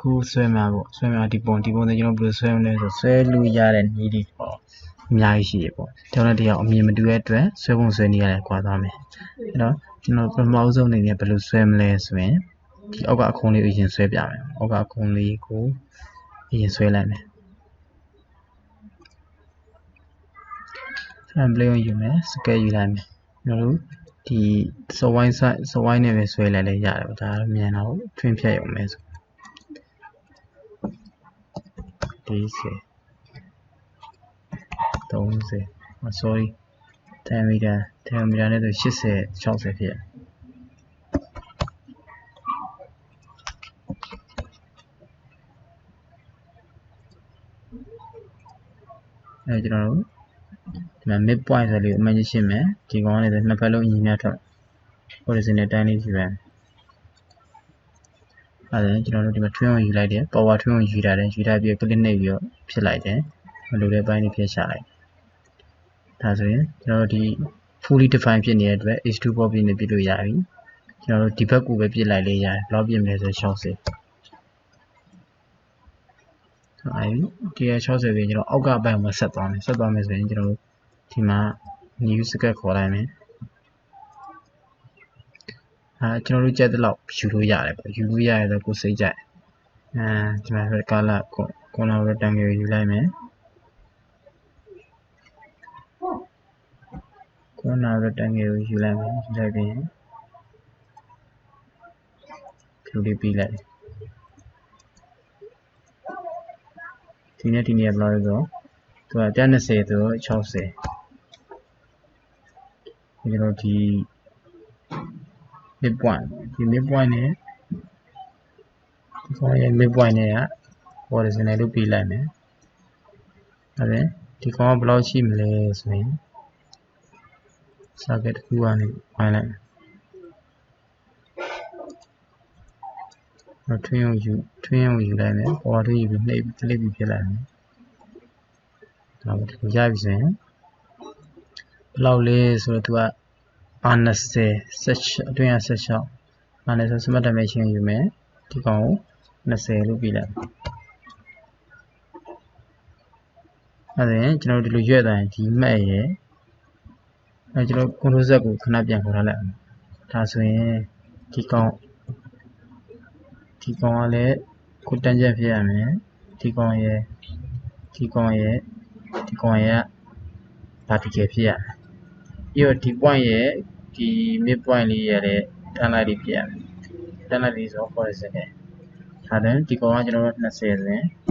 ခုဆွဲမှာပေါ့ဆွဲမှာဒီပုံတွေကျွန်တော်ဘယ်လိုဆွဲမလဲဆိုဆွဲလို့ရတဲ့နည်းတွေပေါ့အများကြီးရှိရပေါ့ကျွန်တော်တရားအမြင်မတူတဲ့အတွက်ဆွဲပုံဆွဲနည်းရတယ်ကွာသွားမယ်အဲ့တော့ကျွန်တော်ပထမဆုံးအနေနဲ့ဘယ်လိုဆွဲမလဲဆိုရင်ဒီအောက်ကအခုံးလေးကိုအရင်ဆွဲပြမယ်အောက်ကအခုံးလေးကိုအရင်ဆွဲလိုက်မယ်ဆန်ပလေးကိုယူမယ်စကဲယူလိုက်မယ်ကျွန်တော်တို့ဒီစဝိုင်းနဲ့ပဲဆွဲလိုက်လဲရတယ်ပေါ့ဒါမြန်တော့ထွင်းဖြတ်ရုံပဲဆို40 30 sorry 10 meter နဲ့ဆို80 60ဖြစ်အဲကျွန်တော်တို့ဒီမှာ mid point ဆိုလေးအမှန်ကြီးရှင်းမယ်ဒီကောင်ကနေဆိုနှစ်ဖက်လုံးညီမျှထွက် horizontal တိုင်းလေးယူရမယ်အဲ့ဒါကျွန်တော်တို့ဒီမှာ twin ကိုယူလိုက်တယ် power twin ကိုယူထားတယ်ယူထားပြီး click နှိပ်ပြီးတော့ဖြစ်လိုက်တယ်မလိုတဲ့ပိုင်းလေးဖြတ်ချလိုက်ဒါဆိုရင်ကျွန်တော်တို့ဒီ fully define ဖြစ်နေတဲ့အတွက် h2 port ပြည့်နေပြလို့ရပြီကျွန်တော်တို့ဒီဘက်ကိုပဲပြစ်လိုက်လေးရတယ်ဘယ်လောက်ပြစ်မလဲဆို60ဆိုအဲဒီ60ပြီးကျွန်တော်အောက်ကဘက်မှာဆက်သွားမယ်ဆိုရင်ကျွန်တော်တို့ဒီမှာ new script ခေါ်လိုက်မယ်ကျွန်တော်တို့ကြက်တဲ့လောက်ယူလို့ရတယ်ပေါ့ယူလို့ရတယ်ဆိုကိုစိတ်ကြိုက်ဒီမှာ color corner rectangle ယူလိုက်မယ် corner rectangle ယူလိုက်မယ်ယူလိုက်ပြီးဒီလိုလေးပြီးလိုက်ဒီနေ့ဘယ်လောက်လဲဆိုသူက120ဆို60ကျွန်တော်ဒီ mid point ဒီ mid point နဲ့ဒီကောင်ရဲ့ mid point နဲ့က horizontal လို့ပြီးလိုက်မယ်ဟုတ်တယ်ဒီကောင်ကဘယ်လောက်ရှိမလဲဆိုရင် circuit တစ်ခုကနေဝိုင်းလိုက်မယ်twin ကိုယူလိုက်မယ် power 2ယူပြီးနှိပ်ပြီးဖြစ်လိုက်မယ်ဒါပဲဒီရပြီဆိုရင်ဘယ်လောက်လဲဆိုတော့သူကR20 အတွင်းက16R20 smart dimension ယူမယ်ဒီကောင်ကို20လို့ပြီးလိုက်အဲ့ဒါကျွန်တော်တို့ဒီလိုရွက်တိုင်းဒီမှတ်ရဲ့ကျွန်တော် control z ကိုခဏပြန်ခေါ်ထားလိုက်အောင်ဒါဆိုရင်ဒီကောင်ကလည်းကိုတန်းချက်ဖြစ်ရမယ်ဒီကောင်ရဲ့vertical ဖြစ်ရမယ်ပြီးတော့ဒီ point ရဲ့ဒီ mid point လေးရဲ့လည်းတန်းလိုက်လေးဖြစ်ရမယ်တန်းလိုက်လေးဆို horizontal ဒါthen ဒီကောင်ကကျွန်တော်တို့20ဆိုရင်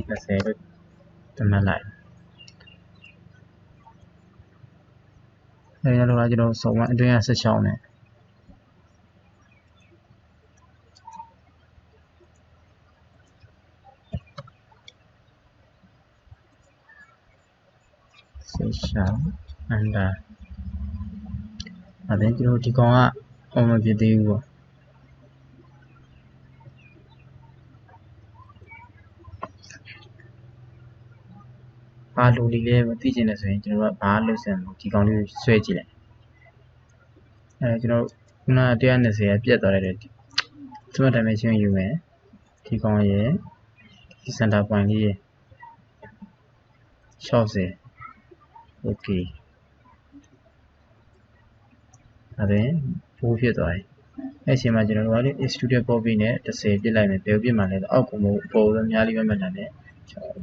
20လို့သတ်မှတ်လိုက်အဲဒါတော့ကျွန်တော်စုံဝမ်းအတွင်းက16နဲ့16 under အဲ့ဒါကျွန်တော်ဒီကောင်ကအောင်မဖြစ်သေးဘူးပေါ့ဘာလိုလေးလဲမသိချင်တယ်ဆိုရင်ကျွန်တော်ကဘာလို့ဆက်မဒီကောင်လေးကိုဆွဲကြည့်လိုက်ကျွန်တော်ခုန120ကပြတ်သွားတယ်smart dimension ယူမယ်ဒီကောင်ရဲ့ဒီ center point လေးရဲ့60 okay အဲ့ဒါပိုးဖြစ်သွားပြီအဲ့ချိန်မှာကျွန်တော်တို့ကလေ extrude port ပြီးနဲ့10ပြစ်လိုက်မယ်ဘယ်ပြစ်မှလဲအောက်ကိုမဟုတ်အပေါ်ဆုံးများလေးပဲမှတ်တာနဲ့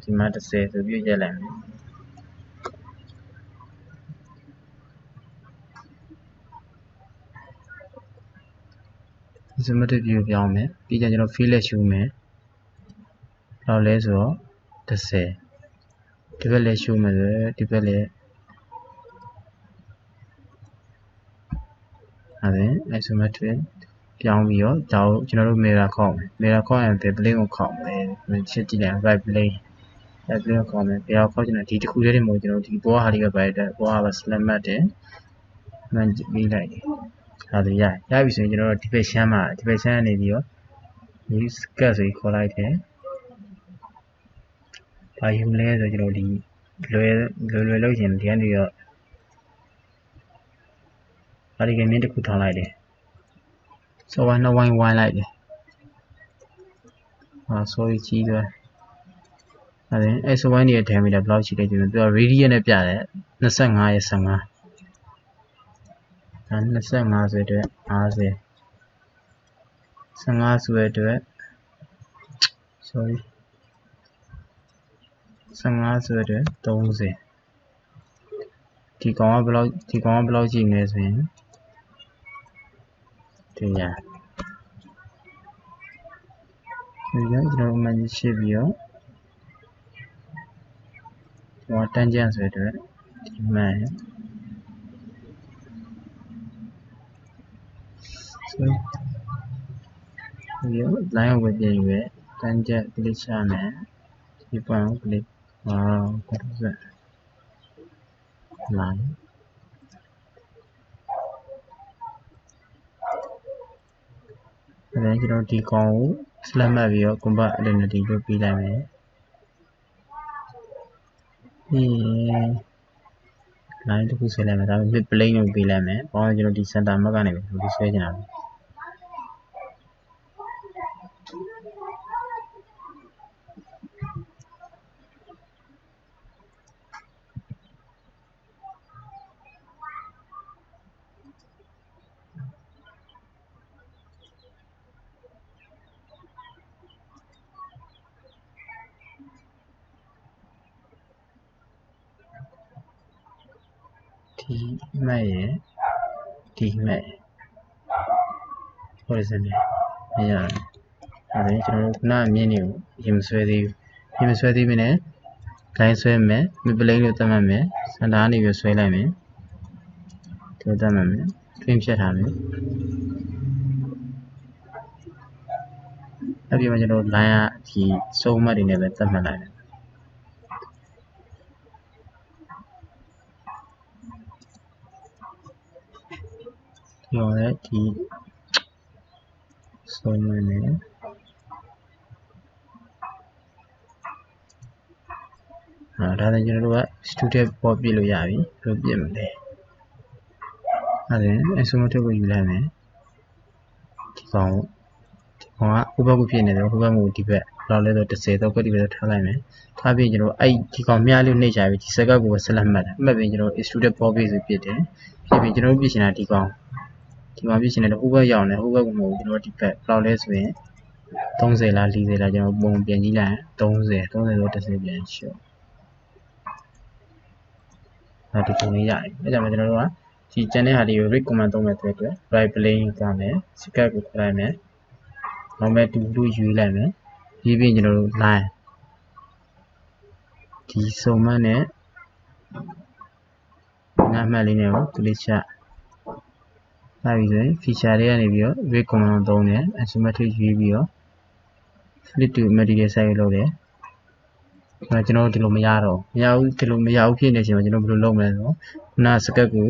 ဒီမှာ10ဆိုပြီးရက်လိုက်မယ်isometric view ပြောင်းမယ်ပြီးကြကျွန်တော် fill လက်ရှုမယ်လောက်လဲဆိုတော့10ဒီဘက်လည်းရှုမယ်ဆိုဒီဘက်လည်းအဲ့ဒါ isometric ပြောင်းပြီးတော့ဒါကိုကျွန်တော်တို့ mirror ခေါက်မယ် mirror ခေါက်ရင်ဘယ် plane ကိုခေါက်မယ်ချက်ကြည့်လိုက် right plane အဲ့ plane ကိုခေါက်မယ်ဘယ်ကိုခေါက်ချင်လဲဒီတစ်ခုတည်းမဟုတ်ကျွန်တော်ဒီဘောဟာလေးကပဲဘောဟာ slam မှတ်တယ်မှန်ပြီးလိုက်တယ်ဒါဆိုရပြီဆိုရင်ကျွန်တော်တို့ဒီဘက်ရှမ်းမှာဒီဘက်ရှမ်းကနေပြီးတော့ဒီ cut ဆိုပြီးခေါ်လိုက်တယ်ဘာယူမလဲဆိုကျွန်တော်ဒီလွယ်လို့ရှင်ဒီကနေတော့ဘာဒီကမြင်းတစ်ခုထောင်းလိုက်တယ်ဆိုတော့2ဝိုင်းလိုက်တယ် sorry ကြီးသွဲအဲ့ဒါ S1 ရဲ့ diameter ဘယ်လောက်ရှိလဲဒီမှာပြော radius နဲ့ပြတယ်25ရဲ့15ဒါ25ဆိုတဲ့50 15ဆိုတဲ့ sorry 15ဆိုတဲ့30ဒီကောင်ကဘယ်လောက်ကြည့်မလဲဆိုရင်တရားဒီကကျွန်တော်မှရှင်းပြီးတော့ဟိုတန်းကျန်ဆိုတဲ့ဒီမှန်ဆိုဒီလိုင်းဝယ်ပြင်ရွယ်တန်းကျန်ကလစ်ချမယ်ဒီပန်းကလစ်ဟုတ်ကဲ့လိုင်းအဲ့ဒါကျွန်တော်ဒီကောင်ကို select မှတ်ပြီးတော့ convert identity လုပ်ပေးလိုက်မယ်line တစ်ခုဆွဲလိုက်မယ်ဒါပေမဲ့ plane ကိုပေးလိုက်မယ်ဘာလို့ကျွန်တော်ဒီ center mark ကနေပြီးဒီဆွဲချင်တာဒီမှတ်ရဲ့ဒီမှတ်ဟုတ်စနေမရတယ်အဲ့ဒါကျွန်တော်ခုနအမြင်တွေကိုရင်မဆွဲသေးဘူးရင်မဆွဲသေးမင်းနဲ့ line ဆွဲမယ် mid plane လို့သတ်မှတ်မယ် center ကနေပြီးဆွဲလိုက်မယ်ဒီလိုသတ်မှတ်မယ် twin ဖြတ်ထားမယ်အဲ့ဒီမှာကျွန်တော် line ကဒီစုံမှတ်တွေနဲ့ပဲသတ်မှတ်လိုက်တယ်ဒီတော့လည်းဒီစုံမှတ်နဲ့ဒါလည်းကျွန်တော်တို့က student ပေါ်ပြလို့ရပြီဘယ်လိုပြမလဲအဲ့ဒါအစုံထုတ်ကိုယူလိုက်မယ်ဒီကောင်ကဟိုဘက်ကိုဖြစ်နေတယ်ဟိုဘက်ကိုဒီဘက်ဘယ်လောက်လဲဆို10တော့ဒီဘက်ထားလိုက်မယ်ထားပြီးကျွန်တော်အဲ့ဒီကောင်မြားလေးနှိပ်ချပြီဒီစကတ်ကိုဆက်လက်မှတ်တယ်မှတ်ပြီးကျွန်တော် student ပေါ်ပြဆိုပြစ်တယ်ဖြစ်ပြီးကျွန်တော်ပြစ်ချင်တာဒီကောင်ပြစ်ချင်တယ်ဟိုဘက်ရောက်နေဟိုဘက်ကိုမဟုတ်ကျွန်တော်ဒီဘက်ဘယ်လောက်လဲဆိုရင်30လား40လားကျွန်တော်ပုံပြန်ကြည့်လိုက်30ဆို10ပြန်ရှော့ဒီပုံလေးရတယ်အဲကြောင့်ကျွန်တော်တို့ကဒီ channel ဟာဒီ read command သုံးမဲ့အတွက် right plane ကမယ် script ကိုခေါ်လိုက်မယ်နောက်မဲ့ to လို့ယူလိုက်မယ်ပြီးပြီးကျွန်တော်တို့ line ဒီစုံမနဲ့ငါမှတ်လေးနဲ့ကို click ချထားပြီးဆိုရင် feature တွေကနေပြီးတော့ read command သုံးတယ် asymmetric ယူပြီးတော့ flip to material site လုပ်တယ်ကျွန်တော်ဒီလိုမရတော့မရဘူးဒီလိုမရဘူးဖြစ်နေချိန်မှာကျွန်တော်ဘယ်လိုလုပ်မလဲဆိုတော့ခုနစကတ်ကို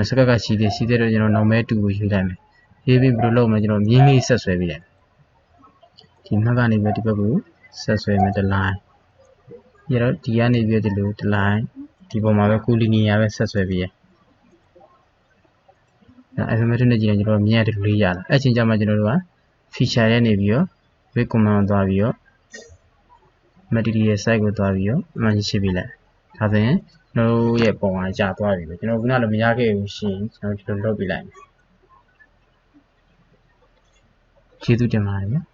စကတ်ကရှိတဲ့တော့ကျွန်တော်နောက်မဲ2ကိုယူလိုက်မယ်ရေးပြီးဘယ်လိုလုပ်မလဲကျွန်တော်မြင်းလေးဆက်ဆွဲပြီးတယ်ဒီမှတ်ကနေပြီးဒီဘက်ကိုဆက်ဆွဲမယ်တစ် line ပြီးတော့ဒီကနေပြီးဒီလိုတစ် line ဒီပေါ်မှာပဲကိုလီနီယာပဲဆက်ဆွဲပြီးရအဲ့ဒါမဲ့နဲ့ကြည့်ရင်ကျွန်တော်မြင်ရတဲ့လူလေးရလာအဲ့ချိန်ကျမှကျွန်တော်တို့က feature ရဲ့နေပြီးတော့ read command သွားပြီးတော့material site ကိုသွားပြီးတော့အမှန်ရှင်းပြလိုက်ဒါဆိုရင်ကျွန်တော်တို့ရဲ့ပုံကကြာသွားပြီပဲကျွန်တော်ခုနလိုမရခဲ့ဘူးရှင်ကျွန်တော်ဒီလိုလုပ်ပြလိုက်မယ်ကျေးဇူးတင်ပါတယ်